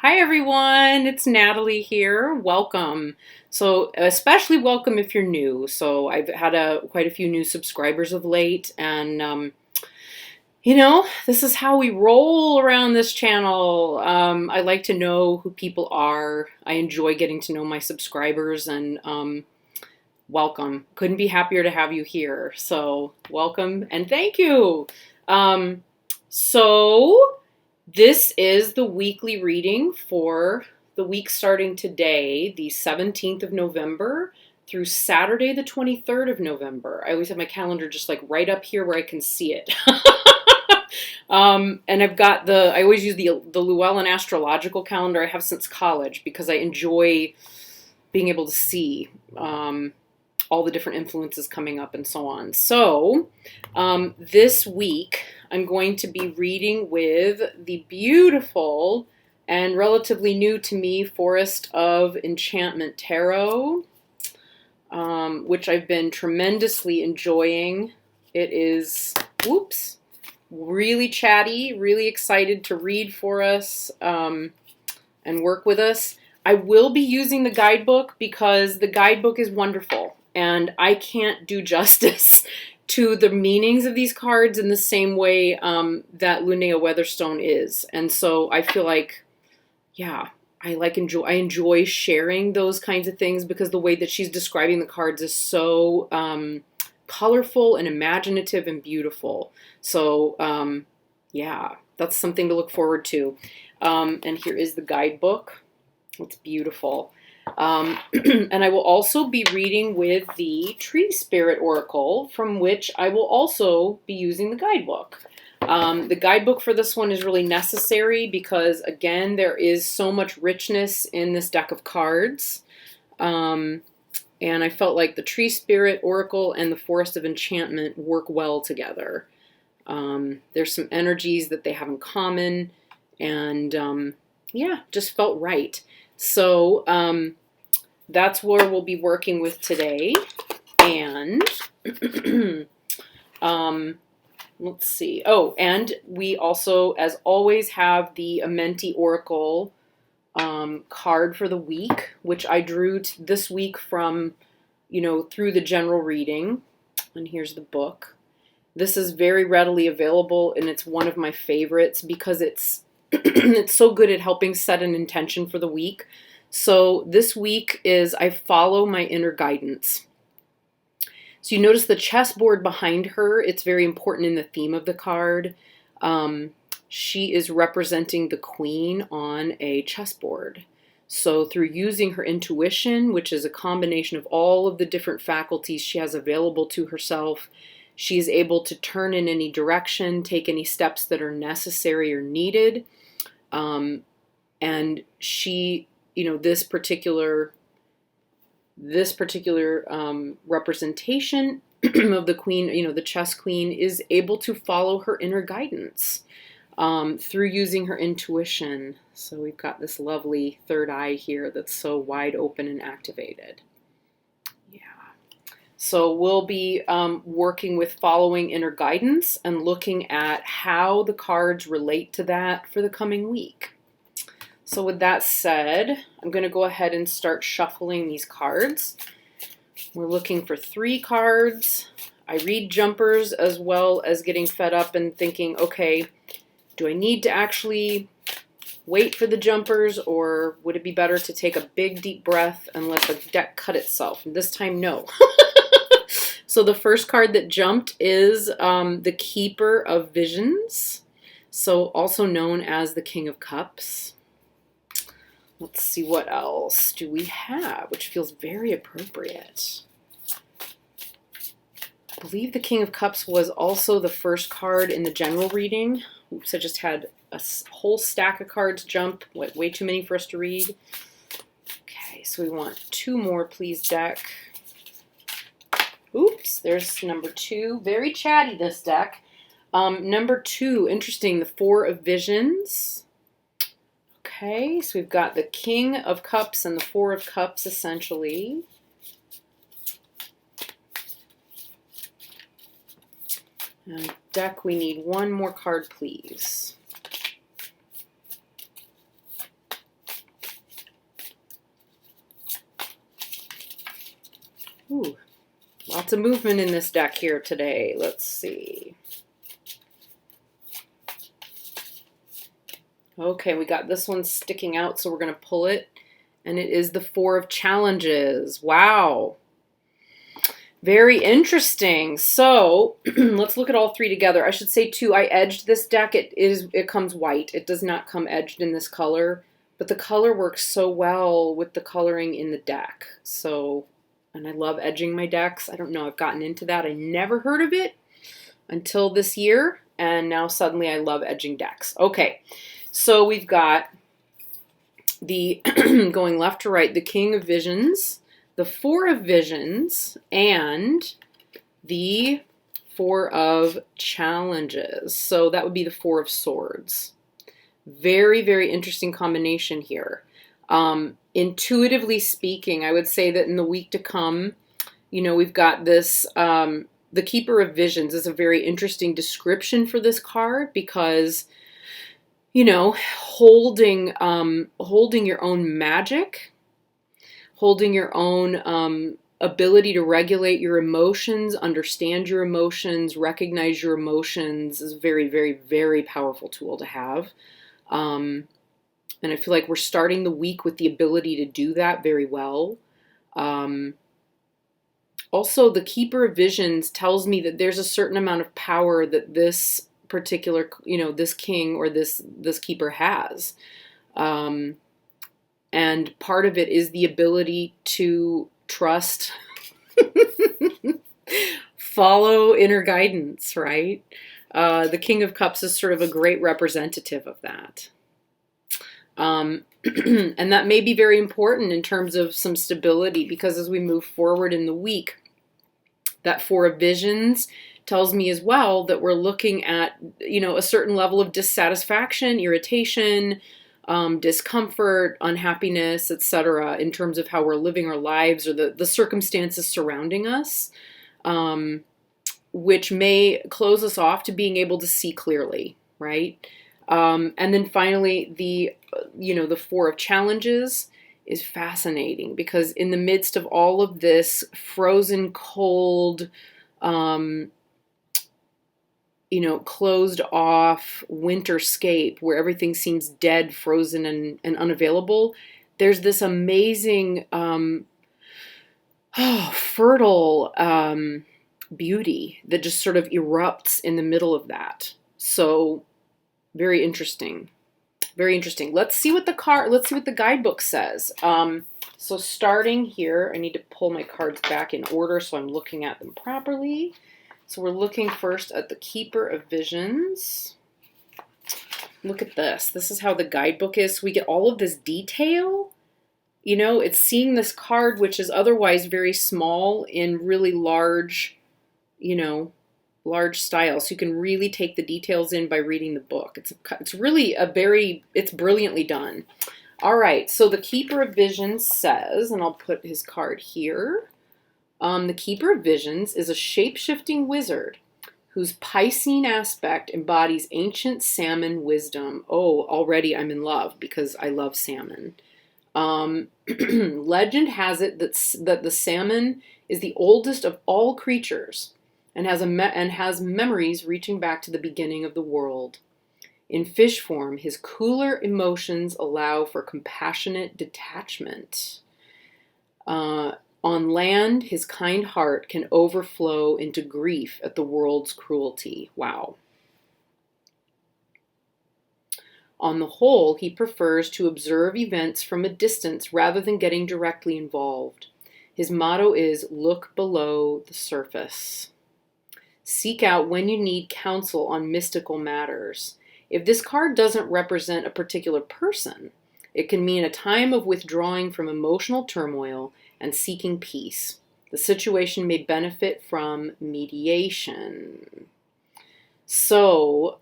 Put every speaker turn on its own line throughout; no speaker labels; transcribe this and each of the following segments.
Hi everyone, it's Natalie here. Welcome. So, especially welcome if you're new. So, I've had quite a few new subscribers of late, and this is how we roll around this channel. I like to know who people are. I enjoy getting to know my subscribers, and welcome. Couldn't be happier to have you here. So, welcome and thank you. Um, so. This is the weekly reading for the week starting today, the 17th of November, through Saturday, the 23rd of November. I always have my calendar just like right up here where I can see it. And I always use the Llewellyn astrological calendar I have since college because I enjoy being able to see all the different influences coming up and so on. So this week I'm going to be reading with the beautiful and relatively new to me Forest of Enchantment Tarot, which I've been tremendously enjoying. It is, really chatty, really excited to read for us and work with us. I will be using the guidebook because the guidebook is wonderful. And I can't do justice to the meanings of these cards in the same way that Linnea Weatherstone is. And so I feel like, I enjoy sharing those kinds of things because the way that she's describing the cards is so colorful and imaginative and beautiful. So that's something to look forward to. And here is the guidebook. It's beautiful. And I will also be reading with the Tree Spirit Oracle, from which I will also be using the guidebook. The guidebook for this one is really necessary because, again, there is so much richness in this deck of cards. And I felt like the Tree Spirit Oracle and the Forest of Enchantment work well together. There's some energies that they have in common, and just felt right. So that's where we'll be working with today. And let's see. Oh, and we also, as always, have the Amenti Oracle card for the week, which I drew this week from, through the general reading. And here's the book. This is very readily available, and it's one of my favorites because it's it's so good at helping set an intention for the week. So this week is I follow my inner guidance. So you notice the chessboard behind her. It's very important in the theme of the card. She is representing the queen on a chessboard. So through using her intuition, which is a combination of all of the different faculties she has available to herself, she is able to turn in any direction, take any steps that are necessary or needed. And she, this particular representation of the queen, the chess queen, is able to follow her inner guidance through using her intuition. So we've got this lovely third eye here that's so wide open and activated. So we'll be working with following inner guidance and looking at how the cards relate to that for the coming week. So with that said, I'm going to go ahead and start shuffling these cards. We're looking for 3 cards. I read jumpers as well as getting fed up and thinking, okay, do I need to actually wait for the jumpers, or would it be better to take a big deep breath and let the deck cut itself? And this time, no. So the first card that jumped is the Keeper of Visions, so also known as the King of Cups. Let's see what else do we have, which feels very appropriate. I believe the King of Cups was also the first card in the general reading. Oops, I just had a whole stack of cards jump. Way too many for us to read. Okay, so we want 2 more, please, deck. Oops, there's number 2. Very chatty, this deck. Number 2, interesting, the 4 of Visions. Okay, so we've got the King of Cups and the 4 of Cups, essentially. And deck, we need 1 more card, please. Ooh, lots of movement in this deck here today. Let's see. Okay, we got this one sticking out, so we're going to pull it. And it is the Four of Challenges. Wow. Very interesting. So let's look at all three together. I should say, too, I edged this deck. It comes white. It does not come edged in this color. But the color works so well with the coloring in the deck. So, and I love edging my decks. I don't know. I've gotten into that. I never heard of it until this year. And now suddenly I love edging decks. Okay. So we've got the, going left to right, the King of Visions, the Four of Visions, and the Four of Challenges. So that would be the Four of Swords. Very, very interesting combination here. Intuitively speaking, I would say that in the week to come, you know, we've got this, the Keeper of Visions is a very interesting description for this card because, you know, holding your own magic, holding your own ability to regulate your emotions, understand your emotions, recognize your emotions is a very, very, very powerful tool to have. And I feel like we're starting the week with the ability to do that very well. Also, the Keeper of Visions tells me that there's a certain amount of power that this particular, you know, this king or this keeper has. And part of it is the ability to trust, follow inner guidance, right? The King of Cups is sort of a great representative of that. And that may be very important in terms of some stability because as we move forward in the week, that Four of Visions tells me as well that we're looking at, you know, a certain level of dissatisfaction, irritation, discomfort, unhappiness, etc., in terms of how we're living our lives or the circumstances surrounding us, which may close us off to being able to see clearly, right? And then finally, the Four of Challenges is fascinating because in the midst of all of this frozen, cold, closed off winterscape where everything seems dead, frozen, and unavailable, there's this amazing, fertile beauty that just sort of erupts in the middle of that. So very interesting. Very interesting. Let's see what the guidebook says. So starting here, I need to pull my cards back in order so I'm looking at them properly. So we're looking first at the Keeper of Visions. Look at this. This is how the guidebook is. So we get all of this detail. You know, it's seeing this card, which is otherwise very small, in really large, large style. So you can really take the details in by reading the book. It's really it's brilliantly done. All right. So the Keeper of Visions says, and I'll put his card here. The Keeper of Visions is a shape-shifting wizard whose Piscean aspect embodies ancient salmon wisdom. Oh, already I'm in love because I love salmon. Legend has it that the salmon is the oldest of all creatures and has memories reaching back to the beginning of the world. In fish form, his cooler emotions allow for compassionate detachment. On land, his kind heart can overflow into grief at the world's cruelty. Wow. On the whole, he prefers to observe events from a distance rather than getting directly involved. His motto is, look below the surface. Seek out when you need counsel on mystical matters. If this card doesn't represent a particular person, it can mean a time of withdrawing from emotional turmoil and seeking peace. The situation may benefit from mediation. So,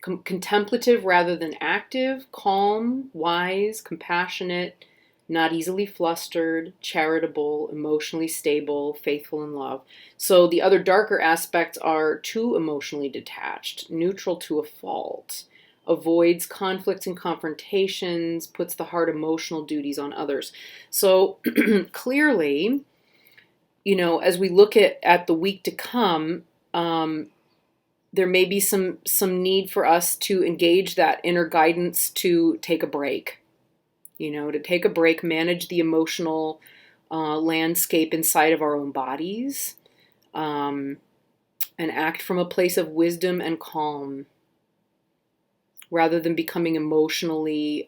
contemplative rather than active, calm, wise, compassionate, not easily flustered, charitable, emotionally stable, faithful in love. So the other darker aspects are too emotionally detached, neutral to a fault, avoids conflicts and confrontations, puts the hard emotional duties on others. So clearly, as we look at the week to come, there may be some need for us to engage that inner guidance to take a break, to take a break, manage the emotional landscape inside of our own bodies, and act from a place of wisdom and calm rather than becoming emotionally,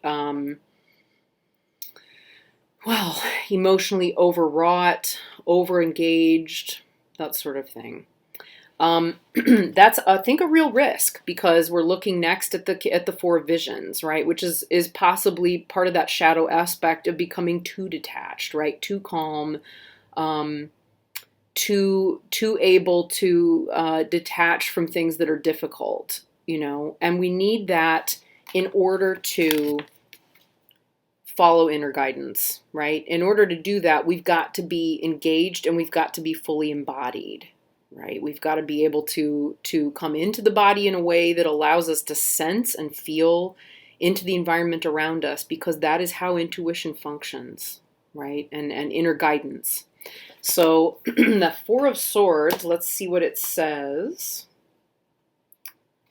emotionally overwrought, overengaged, that sort of thing. That's, I think, a real risk because we're looking next at the four visions, right? Which is possibly part of that shadow aspect of becoming too detached, right? Too calm, too able to detach from things that are difficult, and we need that in order to follow inner guidance, right? In order to do that, we've got to be engaged and we've got to be fully embodied. Right? We've got to be able to come into the body in a way that allows us to sense and feel into the environment around us, because that is how intuition functions, right? And inner guidance. So the Four of Swords, let's see what it says.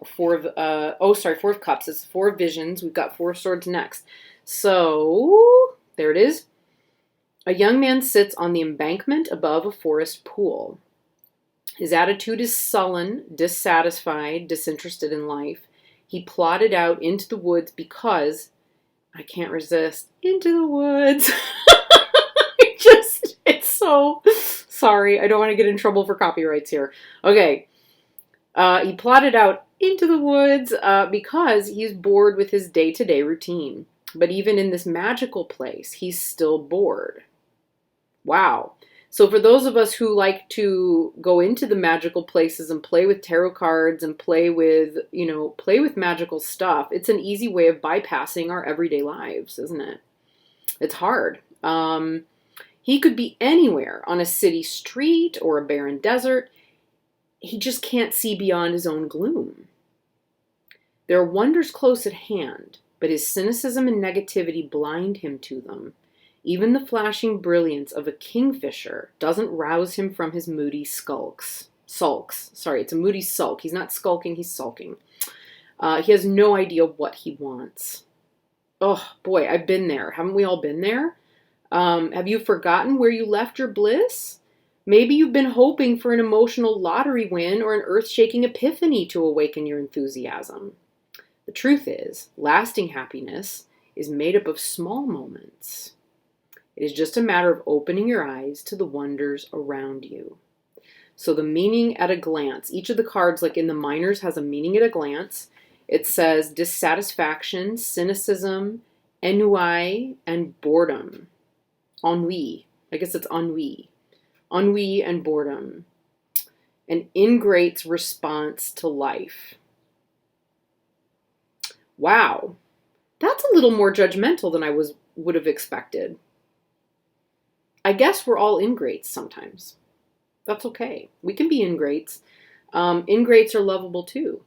Four of Cups. It's Four of Visions. We've got Four of Swords next. So there it is. A young man sits on the embankment above a forest pool. His attitude is sullen, dissatisfied, disinterested in life. He plodded out into the woods because, I can't resist, into the woods. It's so, sorry, I don't want to get in trouble for copyrights here. Okay. He plodded out into the woods because he's bored with his day-to-day routine. But even in this magical place, he's still bored. Wow. So for those of us who like to go into the magical places and play with tarot cards and play with magical stuff, it's an easy way of bypassing our everyday lives, isn't it? It's hard. He could be anywhere, on a city street or a barren desert. He just can't see beyond his own gloom. There are wonders close at hand, but his cynicism and negativity blind him to them. Even the flashing brilliance of a kingfisher doesn't rouse him from his moody sulks. Sorry, it's a moody sulk. He's not skulking, he's sulking. He has no idea what he wants. Oh, boy, I've been there. Haven't we all been there? Have you forgotten where you left your bliss? Maybe you've been hoping for an emotional lottery win or an earth-shaking epiphany to awaken your enthusiasm. The truth is, lasting happiness is made up of small moments. It is just a matter of opening your eyes to the wonders around you. So the meaning at a glance, each of the cards, like in the minors, has a meaning at a glance. It says dissatisfaction, cynicism, ennui, and boredom. Ennui. I guess it's ennui. Ennui and boredom. An ingrate's response to life. Wow. That's a little more judgmental than I would have expected. I guess we're all ingrates sometimes. That's okay. We can be ingrates. Ingrates are lovable too.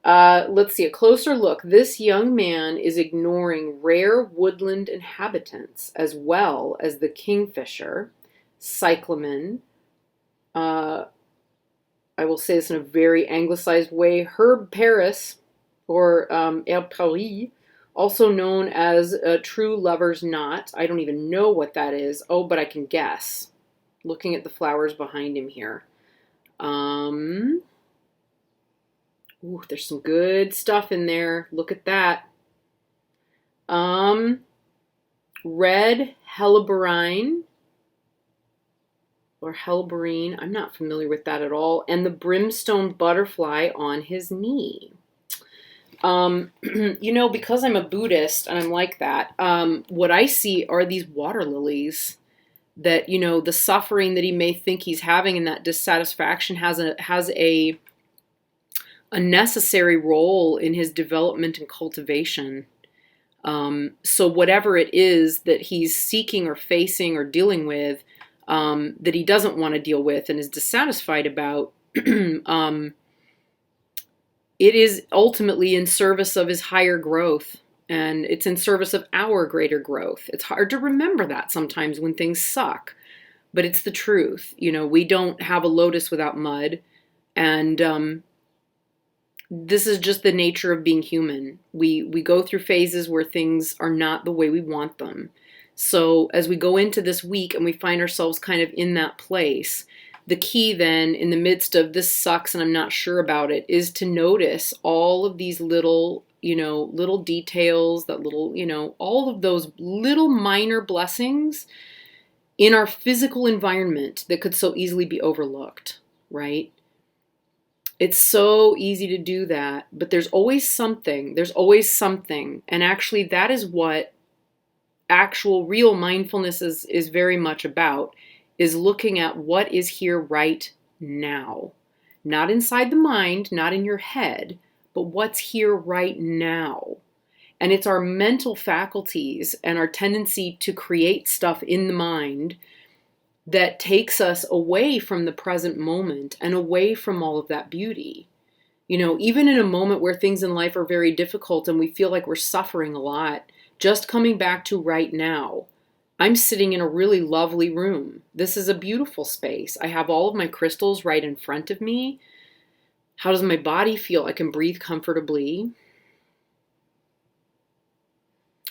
Let's see, a closer look. This young man is ignoring rare woodland inhabitants as well as the kingfisher, cyclamen, I will say this in a very anglicized way, Herb Paris, or Herb Paris, also known as a true lover's knot. I don't even know what that is. Oh, but I can guess. Looking at the flowers behind him here. Ooh, there's some good stuff in there. Look at that. Red helleborine. Or helleborine. I'm not familiar with that at all. And the brimstone butterfly on his knee. Because I'm a Buddhist and I'm like that, what I see are these water lilies that, the suffering that he may think he's having and that dissatisfaction has a necessary role in his development and cultivation. So whatever it is that he's seeking or facing or dealing with, that he doesn't want to deal with and is dissatisfied about, it is ultimately in service of his higher growth, and it's in service of our greater growth. It's hard to remember that sometimes when things suck, but it's the truth. We don't have a lotus without mud, and this is just the nature of being human. We go through phases where things are not the way we want them. So as we go into this week and we find ourselves kind of in that place, the key then, in the midst of this sucks and I'm not sure about it, is to notice all of these little details, all of those little minor blessings in our physical environment that could so easily be overlooked, right? It's so easy to do that, but there's always something. And actually, that is what actual real mindfulness is very much about, is looking at what is here right now. Not inside the mind, not in your head, but what's here right now. And it's our mental faculties and our tendency to create stuff in the mind that takes us away from the present moment and away from all of that beauty. Even in a moment where things in life are very difficult and we feel like we're suffering a lot, just coming back to right now. I'm sitting in a really lovely room. This is a beautiful space. I have all of my crystals right in front of me. How does my body feel? I can breathe comfortably.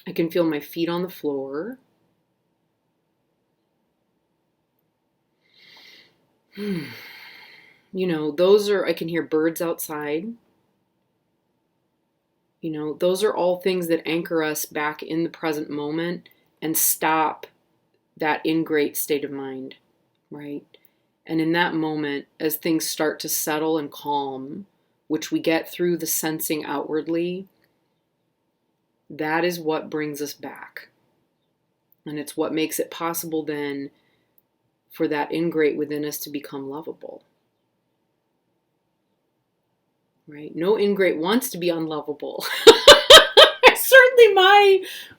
I can feel my feet on the floor. I can hear birds outside. Those are all things that anchor us back in the present moment and stop that ingrate state of mind, right? And in that moment, as things start to settle and calm, which we get through the sensing outwardly, that is what brings us back. And it's what makes it possible then for that ingrate within us to become lovable. Right? No ingrate wants to be unlovable. Certainly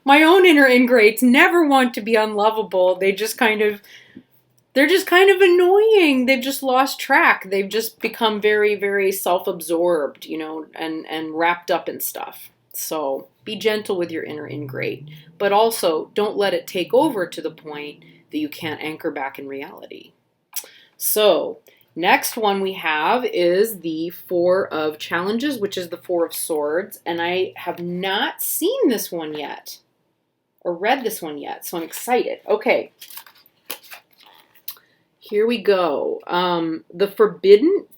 my own inner ingrates never want to be unlovable. They're just kind of annoying. They've just lost track. They've just become very, very self-absorbed, and wrapped up in stuff. So be gentle with your inner ingrate, but also don't let it take over to the point that you can't anchor back in reality. So next one we have is the Four of Challenges, which is the Four of Swords. And I have not seen this one yet or read this one yet, so I'm excited. Okay, here we go. The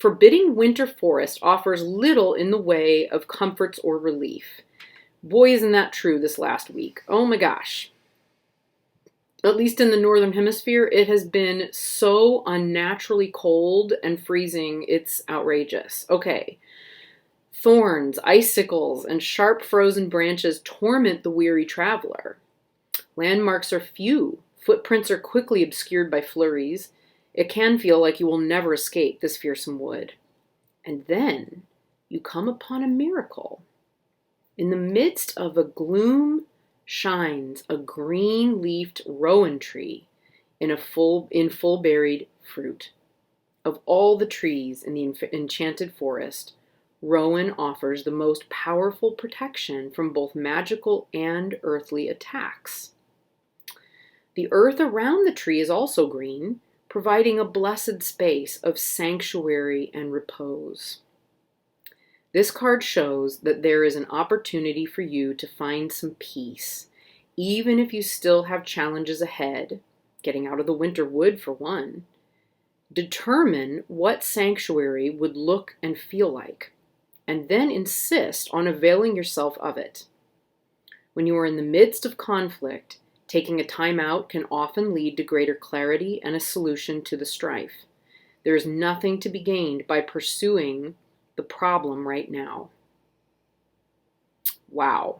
forbidding winter forest offers little in the way of comforts or relief. Boy, isn't that true this last week. Oh my gosh. At least in the Northern Hemisphere, it has been so unnaturally cold and freezing, it's outrageous. Okay. Thorns, icicles, and sharp frozen branches torment the weary traveler. Landmarks are few. Footprints are quickly obscured by flurries. It can feel like you will never escape this fearsome wood. And then you come upon a miracle. In the midst of a gloom shines a green-leafed rowan tree in full berried fruit. Of all the trees in the enchanted forest, rowan offers the most powerful protection from both magical and earthly attacks. The earth around the tree is also green, providing a blessed space of sanctuary and repose. This card shows that there is an opportunity for you to find some peace, even if you still have challenges ahead, getting out of the winter wood for one. Determine what sanctuary would look and feel like, and then insist on availing yourself of it. When you are in the midst of conflict, taking a time out can often lead to greater clarity and a solution to the strife. There is nothing to be gained by pursuing the problem right now. Wow.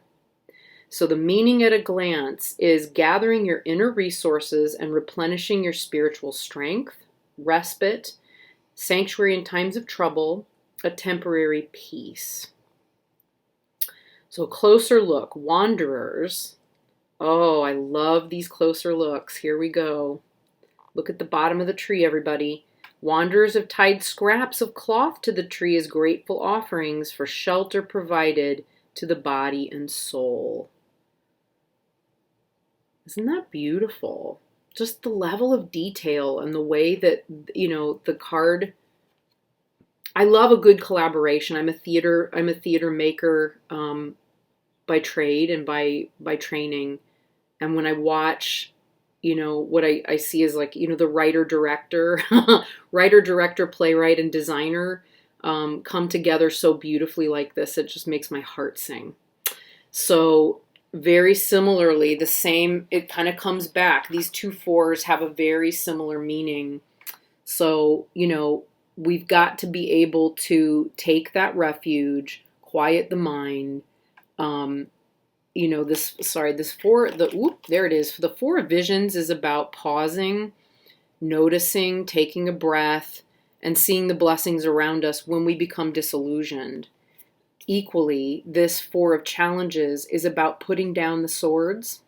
So the meaning at a glance is gathering your inner resources and replenishing your spiritual strength, respite, sanctuary in times of trouble, a temporary peace. So a closer look, wanderers. Oh, I love these closer looks. Here we go. Look at the bottom of the tree, everybody. Wanderers have tied scraps of cloth to the tree as grateful offerings for shelter provided to the body and soul. Isn't that beautiful? Just the level of detail and the way that, the card. I love a good collaboration. I'm a theater maker by trade and by training. And when I watch, what I see is like, the writer, director, playwright, and designer come together so beautifully like this. It just makes my heart sing. So very similarly, it kind of comes back. These 2 4s have a very similar meaning. So, we've got to be able to take that refuge, quiet the mind. There it is. The 4 of Visions is about pausing, noticing, taking a breath, and seeing the blessings around us when we become disillusioned. Equally, this 4 of Challenges is about putting down the swords.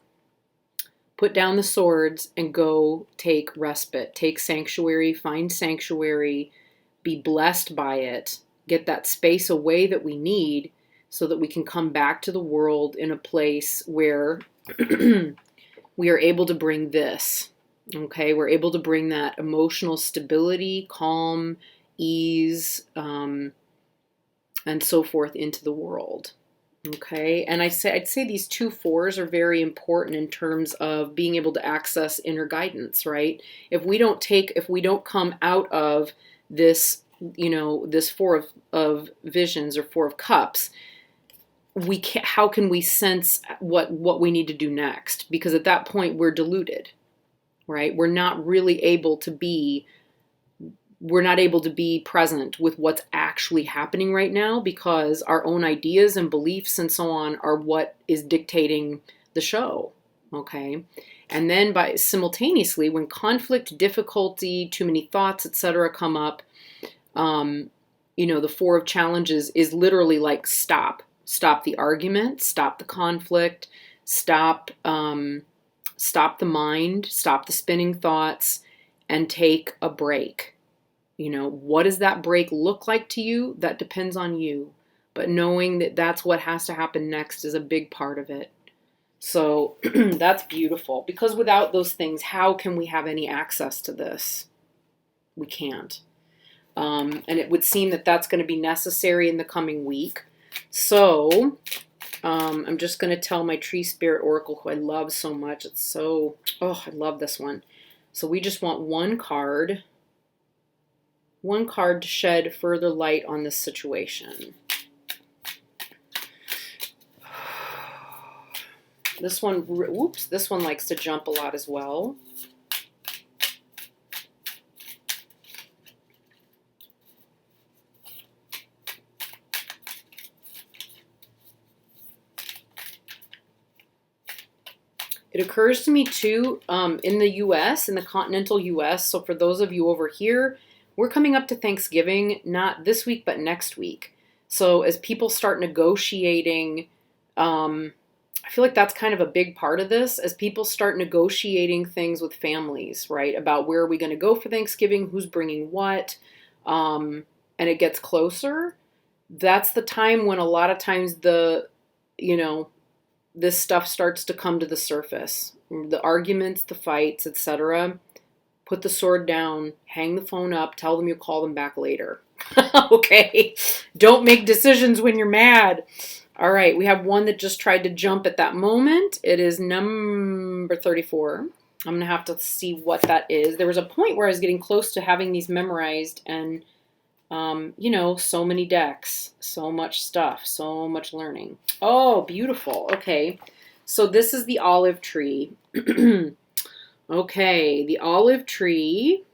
Put down the swords and go take respite. Take sanctuary, find sanctuary, be blessed by it, get that space away that we need so that we can come back to the world in a place where we are able to bring this. Okay, we're able to bring that emotional stability, calm, ease, and so forth into the world. Okay, and I'd say these 2 4s are very important in terms of being able to access inner guidance, right? If we don't come out of this, this 4 of Visions or 4 of Cups, how can we sense what we need to do next? Because at that point we're deluded, right? We're not able to be present with what's actually happening right now, because our own ideas and beliefs and so on are what is dictating the show. Okay. And then simultaneously, when conflict, difficulty, too many thoughts, etc. come up, the 4 of Challenges is literally like stop the argument, stop the conflict, stop the mind, stop the spinning thoughts, and take a break. What does that break look like to you? That depends on you. But knowing that that's what has to happen next is a big part of it. So that's beautiful, because without those things, how can we have any access to this? We can't. And it would seem that that's going to be necessary in the coming week. So I'm just going to tell my Tree Spirit Oracle, who I love so much. I love this one. So we just want one card to shed further light on this situation. This one likes to jump a lot as well. It occurs to me too, in the U.S., in the continental U.S., so for those of you over here, we're coming up to Thanksgiving, not this week, but next week. So as people start negotiating, I feel like that's kind of a big part of this, as people start negotiating things with families, right? About where are we going to go for Thanksgiving, who's bringing what, and it gets closer. That's the time when a lot of times this stuff starts to come to the surface. The arguments, the fights, etc. Put the sword down, hang the phone up, tell them you'll call them back later. Okay? Don't make decisions when you're mad. All right, we have one that just tried to jump at that moment. It is number 34. I'm going to have to see what that is. There was a point where I was getting close to having these memorized, and so many decks, so much stuff, so much learning. Oh, beautiful. Okay. So this is the olive tree. Okay. The olive tree.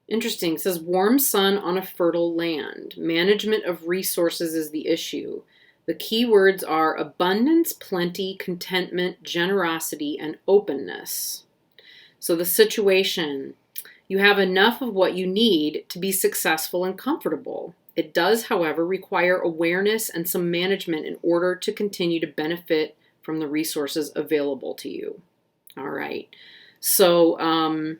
Interesting. It says warm sun on a fertile land. Management of resources is the issue. The key words are abundance, plenty, contentment, generosity, and openness. So the situation: you have enough of what you need to be successful and comfortable. It does, however, require awareness and some management in order to continue to benefit from the resources available to you. All right. So,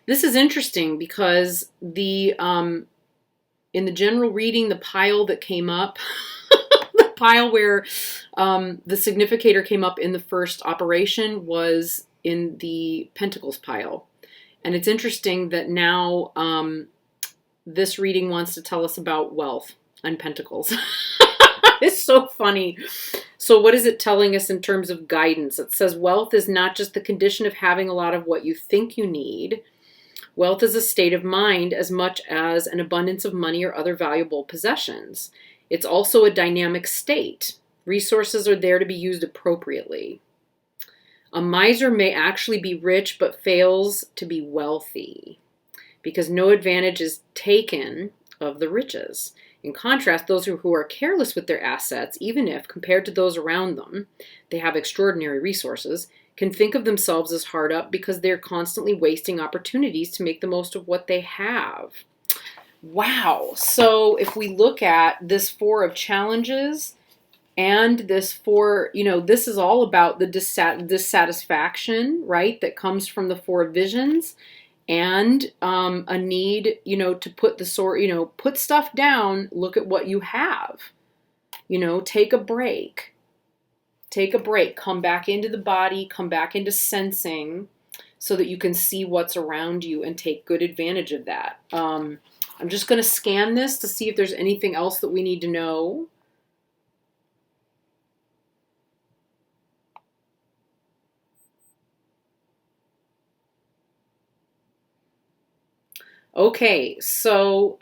This is interesting because in the general reading, the pile that came up, the pile where the significator came up in the first operation was in the Pentacles pile. And it's interesting that now this reading wants to tell us about wealth and Pentacles. It's so funny. So what is it telling us in terms of guidance? It says wealth is not just the condition of having a lot of what you think you need. Wealth is a state of mind as much as an abundance of money or other valuable possessions. It's also a dynamic state. Resources are there to be used appropriately. A miser may actually be rich but fails to be wealthy because no advantage is taken of the riches. In contrast, those who are careless with their assets, even if, compared to those around them, they have extraordinary resources, can think of themselves as hard up because they're constantly wasting opportunities to make the most of what they have. Wow. So if we look at this Four of Challenges and this Four, this is all about the dissatisfaction, right, that comes from the Four of Visions. And a need, to put the sword, put stuff down, look at what you have, take a break. Take a break, come back into the body, come back into sensing so that you can see what's around you and take good advantage of that. I'm just going to scan this to see if there's anything else that we need to know. Okay, so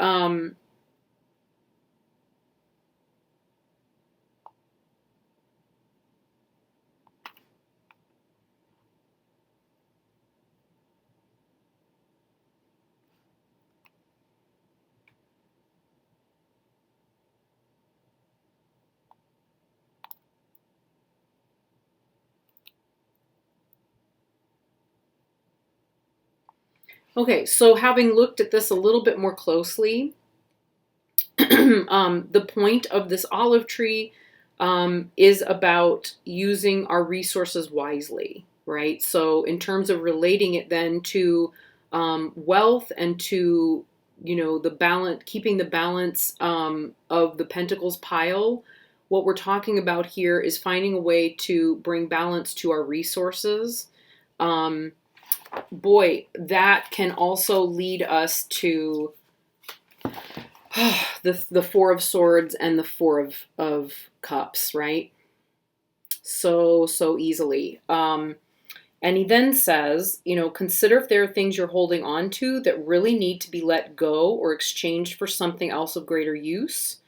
okay, so having looked at this a little bit more closely, the point of this olive tree is about using our resources wisely, right? So in terms of relating it then to wealth and to, the balance, keeping the balance of the Pentacles pile, what we're talking about here is finding a way to bring balance to our resources. Boy, that can also lead us to the Four of Swords and the Four of Cups, right? So easily. And he then says, consider if there are things you're holding on to that really need to be let go or exchanged for something else of greater use.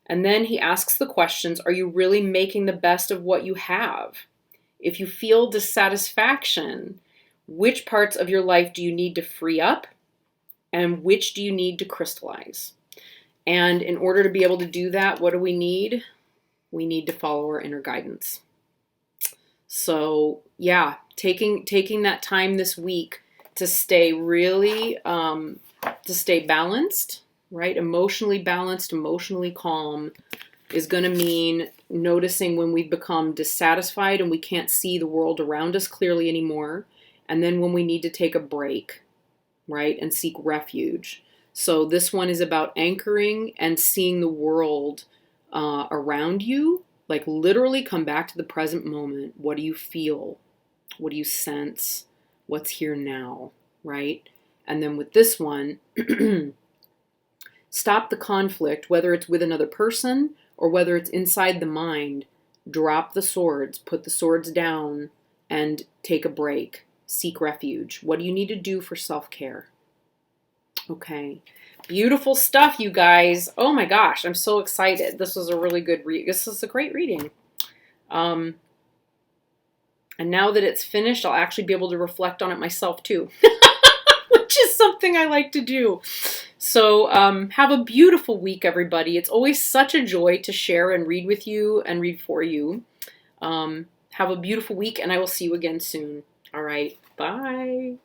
And then he asks the questions, are you really making the best of what you have? If you feel dissatisfaction, which parts of your life do you need to free up? And which do you need to crystallize? And in order to be able to do that, what do we need? We need to follow our inner guidance. So yeah, taking that time this week to stay really, to stay balanced, right? Emotionally balanced, emotionally calm is going to mean noticing when we've become dissatisfied and we can't see the world around us clearly anymore. And then when we need to take a break, right? And seek refuge. So this one is about anchoring and seeing the world around you. Like literally come back to the present moment. What do you feel? What do you sense? What's here now, right? And then with this one, stop the conflict, whether it's with another person or whether it's inside the mind. Drop the swords, put the swords down, and take a break. Seek refuge. What do you need to do for self-care? Okay. Beautiful stuff, you guys. Oh my gosh, I'm so excited. This was a really good read. This is a great reading. And now that it's finished, I'll actually be able to reflect on it myself too, which is something I like to do. So have a beautiful week, everybody. It's always such a joy to share and read with you and read for you. Have a beautiful week, and I will see you again soon. All right. Bye.